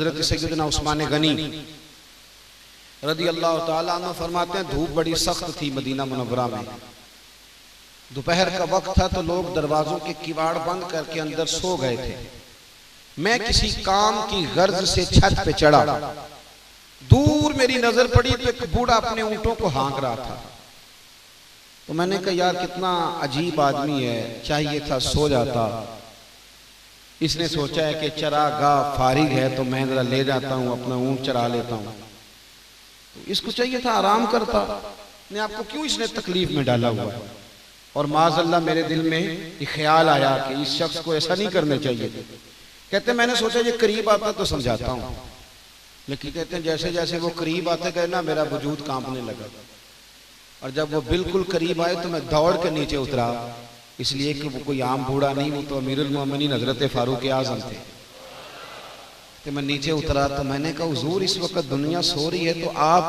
हज़रत सैयदना उस्मान गनी रज़ी अल्लाह ताला अन्हु फरमाते हैं, धूप बड़ी सख्त थी मदीना मुनव्वरा में। दोपहर का वक्त था तो लोग दरवाजों के किवाड़ बंद करके अंदर सो गए थे। मैं किसी काम की गर्ज से छत पे चढ़ा, दूर मेरी नजर पड़ी तो एक बूढ़ा अपने ऊंटों को हाँक रहा था। तो मैंने कहा यार कितना अजीब आदमी है, चाहिए था सो जाता। इसने सोचा है कि चरागाह फारिग है तो मैं जरा ले जाता हूँ, अपना ऊंट चरा लेता हूँ। तो इसको चाहिए था आराम करता, ने आपको क्यों इसने तकलीफ में डाला हुआ। और माज़अल्लाह मेरे दिल में ये ख्याल आया कि इस शख्स को ऐसा नहीं करना चाहिए। कहते मैंने सोचा ये करीब आता तो समझाता हूँ, लेकिन कहते हैं जैसे जैसे वो करीब आते गए ना मेरा वजूद कांपने लगा। और जब वो बिल्कुल करीब आए तो मैं दौड़ के नीचे उतरा, इसलिए कि वो कोई आम बूढ़ा नहीं, वो तो अमीरुल मोमिनीन हज़रत फारूक आज़म थे। तो मैं नीचे उतरा तो मैंने कहा हुजूर इस वक्त दुनिया सो रही है तो आप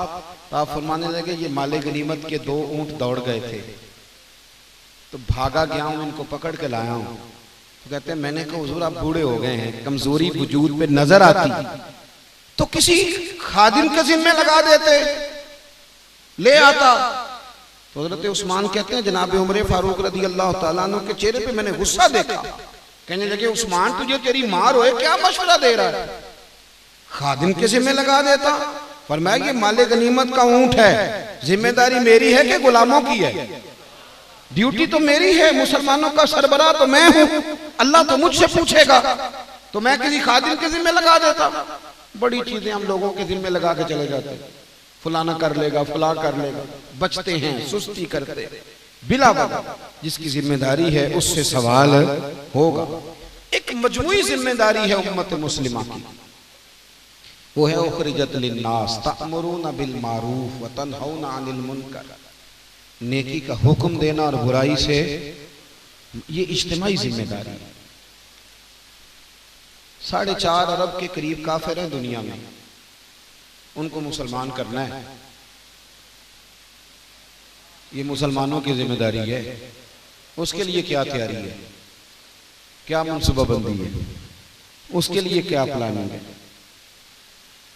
फरमाने लगे ये माले गनीमत के 2 ऊंट दौड़ गए थे तो भागा गया हूँ, इनको पकड़ के लाया हूँ। तो कहते हैं मैंने कहा हुजूर आप बूढ़े हो गए हैं, कमजोरी वजूद पे नजर आती तो किसी खादिम के जिम्मे लगा देते, ले आता। तो हज़रत उस्मान कहते हैं जनाब उमर फारूक रज़ी अल्लाह ताला अन्हु के चेहरे पे मैंने गुस्सा देखा। कहने लगे उस्मान तुझे तेरी मार होए क्या मशवरा दे रहा है, खादिम के जिम्मे लगा देता। फरमाया ये माले गनीमत का ऊंट है, जिम्मेदारी मेरी है कि गुलामों की है, ड्यूटी तो मेरी है, मुसलमानों का सरबराह तो मैं हूं, अल्लाह तो मुझसे पूछेगा, तो मैं किसी खादिम के जिम्मे लगा देता। बड़ी चीजें हम लोगों के जिम्मे लगा के चले जाते, फलाना कर लेगा, फला कर लेगा, बचते हैं, सुस्ती करते, बिला वजह जिसकी जिम्मेदारी है उससे सवाल होगा। एक मजमूई जिम्मेदारी है उम्मत मुस्लिमा की, वो है उखरिजत लिन्नास तअमुरूना बिल मारूफ व तनहौना अनिल मुनकर, नेकी का हुक्म देना और बुराई से, ये इज्तिमाई जिम्मेदारी है। 4.5 अरब के करीब काफिर हैं दुनिया में, उनको मुसलमान करना है, ये मुसलमानों की जिम्मेदारी है। उसके लिए क्या तैयारी है, क्या मनसूबाबंदी है, उसके लिए क्या प्लानिंग है।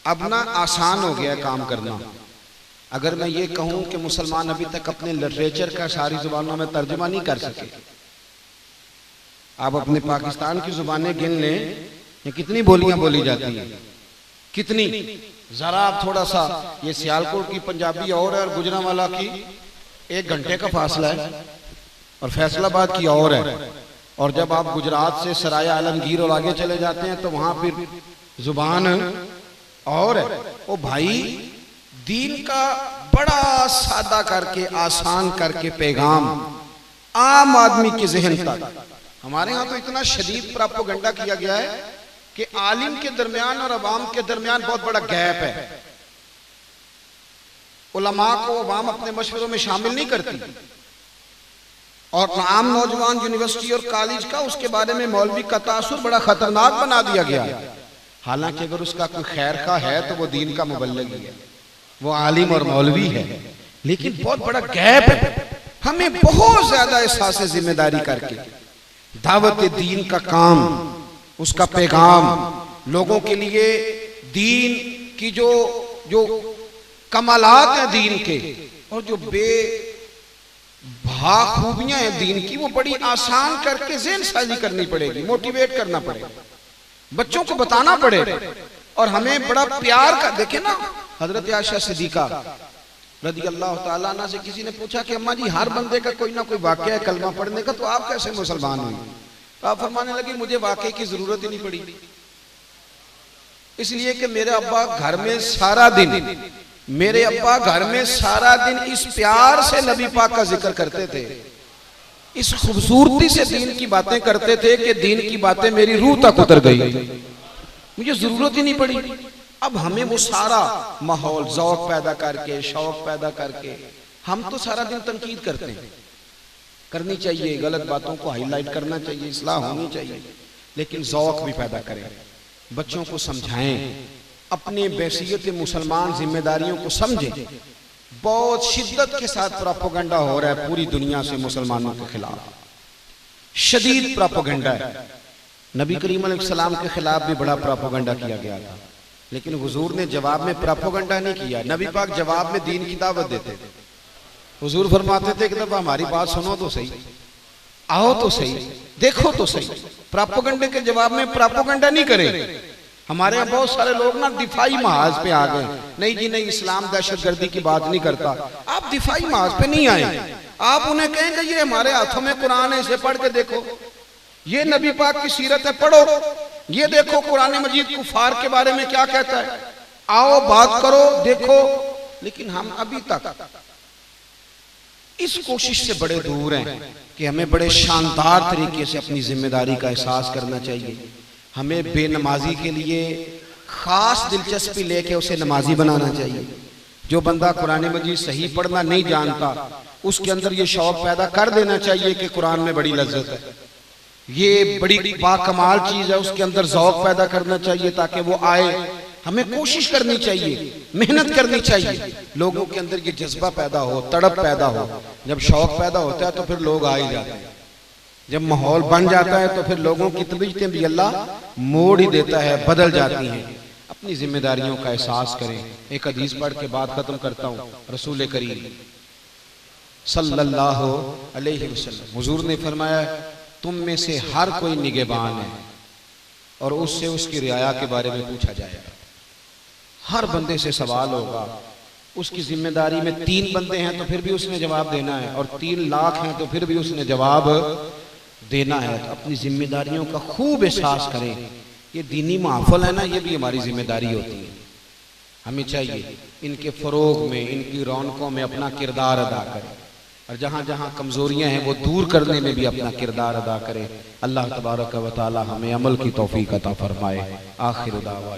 अब ना आसान हो गया काम करना। अगर मैं ये कहूं कि मुसलमान अभी तक अपने लिटरेचर का सारी जुबानों में तर्जुमा नहीं कर सके, आप अपने पाकिस्तान की जुबानें गिन लें, ये कितनी बोलियां बोली जाती हैं, कितनी। जरा आप थोड़ा सा, ये सियालकोट की पंजाबी और है और गुजरांवाला की 1 घंटे का फासला है और फैसलाबाद की और है। और जब आप गुजरात से सराय आलमगीर और आगे चले जाते हैं तो वहां फिर जुबान और है। ओ भाई, दीन का बड़ा सादा करके, आसान करके पैगाम आम आदमी के ज़हन तक। हमारे यहाँ तो इतना शदीद प्रोपेगेंडा किया गया है कि आलिम के दरमियान और अवाम के दरमियान बहुत बड़ा गैप है। उलमा को अवाम अपने मशवरों में शामिल नहीं करती, और आम नौजवान यूनिवर्सिटी और कॉलेज का उसके बारे में मौलवी का तासुर बड़ा खतरनाक बना दिया गया है। हालांकि अगर उसका कोई खैर का है तो वो दीन का मुबल्लिग है, वो आलिम और मौलवी है, लेकिन बहुत बड़ा गैप है। हमें बहुत ज्यादा एहसास जिम्मेदारी करके दावत दीन का काम, उसका पैगाम लोगों के लिए, दीन की जो कमालात हैं दीन के और जो खूबियां हैं दीन की, वो बड़ी आसान करके ज़हन साजी करनी पड़ेगी, मोटिवेट करना पड़ेगा, बच्चों को बताना पड़ेगा। और हमें बड़ा प्यार का, देखे ना हजरत आयशा सिद्दीका रज़ी अल्लाह ताला अन्हा से किसी ने पूछा कि अम्मा जी हर बंदे का कोई ना कोई वाक़या है कलमा पढ़ने का, तो आप कैसे मुसलमान हुई। तो आप फरमाने लगी मुझे वाक़े की जरूरत ही नहीं पड़ी, इसलिए कि मेरे अब्बा घर में सारा दिन इस प्यार से नबी पाक का जिक्र करते थे, इस खूबसूरती से दीन की बातें करते थे कि दीन की बातें मेरी रूह तक उतर गई, मुझे जरूरत ही नहीं पड़ी। अब हमें वो सारा माहौल ज़ौक़ पैदा करके, शौक पैदा करके, हम तो सारा दिन तनकीद करते हैं, करनी चाहिए, गलत बातों को हाईलाइट करना चाहिए, इस्लाह होनी चाहिए, लेकिन ज़ौक़ भी पैदा करें, बच्चों को समझाएं, अपने बैसियत मुसलमान जिम्मेदारियों को समझें। बहुत शिद्दत के साथ प्रोपेगेंडा हो रहा है पूरी दुनिया से मुसलमानों के खिलाफ, शदीद प्रोपेगेंडा है। नबी करीम अलैहिस्सलाम के खिलाफ भी बड़ा प्रोपेगेंडा किया गया था। लेकिन हुजूर ने जवाब में प्रोपेगेंडा नहीं किया। नबी पाक जवाब में दीन की दावत देते थे। हुजूर फरमाते थे एक दफा हमारी बात सुनो तो सही, आओ तो सही, देखो तो सही। प्रोपेगेंडे के जवाब में प्रोपेगेंडा नहीं करे। हमारे यहाँ बहुत सारे लोग ना दिफाई महाज पे आ गए। नहीं जी नहीं, इस्लाम दहशतगर्दी की बात नहीं करता। आप दिफाई महाज पे नहीं आए। आप उन्हें कहेंगे ये हमारे हाथों में कुरान है, इसे पढ़ के देखो, ये नबी पाक की सीरत है, पढ़ो, ये देखो कुरान मजीद कुफार के बारे में क्या कहता है, आओ बात करो, देखो। लेकिन हम अभी तक इस कोशिश से बड़े दूर हैं कि हमें बड़े शानदार तरीके से अपनी जिम्मेदारी का एहसास करना चाहिए। हमें बेनमाजी के लिए खास दिलचस्पी लेके उसे नमाजी बनाना चाहिए। जो बंदा कुरान मजीद सही पढ़ना नहीं जानता, उसके अंदर ये शौक पैदा कर देना चाहिए कि कुरान में बड़ी लज्जत है, ये बड़ी बाकमाल चीज है, उसके अंदर ज़ौक़ पैदा करना चाहिए ताकि वो आए। हमें कोशिश करनी चाहिए, मेहनत करनी चाहिए, लोगों के अंदर ये जज्बा पैदा हो, तड़प पैदा हो। जब शौक पैदा होता है तो फिर लोग आ ही जाते हैं। जब माहौल बन जाता है तो फिर लोगों की तबीयतें भी अल्लाह मोड़ ही देता है, बदल जाती हैं। अपनी जिम्मेदारियों का एहसास करें। एक हदीस पढ़ के बात खत्म करता हूँ। रसूल करीम सल्लल्लाहु अलैहि वसल्लम हुजूर ने फरमाया, तुम में से हर कोई निगहबान है और उससे उसकी रियाया के बारे में पूछा जाएगा। हर बंदे से सवाल होगा। उसकी जिम्मेदारी में 3 बंदे हैं तो फिर भी उसने जवाब देना है, और 3 लाख हैं तो फिर भी उसने जवाब देना है। तो अपनी जिम्मेदारियों का खूब एहसास करें। ये दीनी महफिल है ना, ये भी हमारी जिम्मेदारी होती है। हमें चाहिए इनके फरोग में, इनकी रौनकों में अपना किरदार अदा करें, और जहाँ जहाँ कमजोरियां हैं वो दूर करने में भी अपना किरदार अदा करें। अल्लाह तबारक व तआला हमें अमल की तौफीक अता फरमाए। आखिर दावा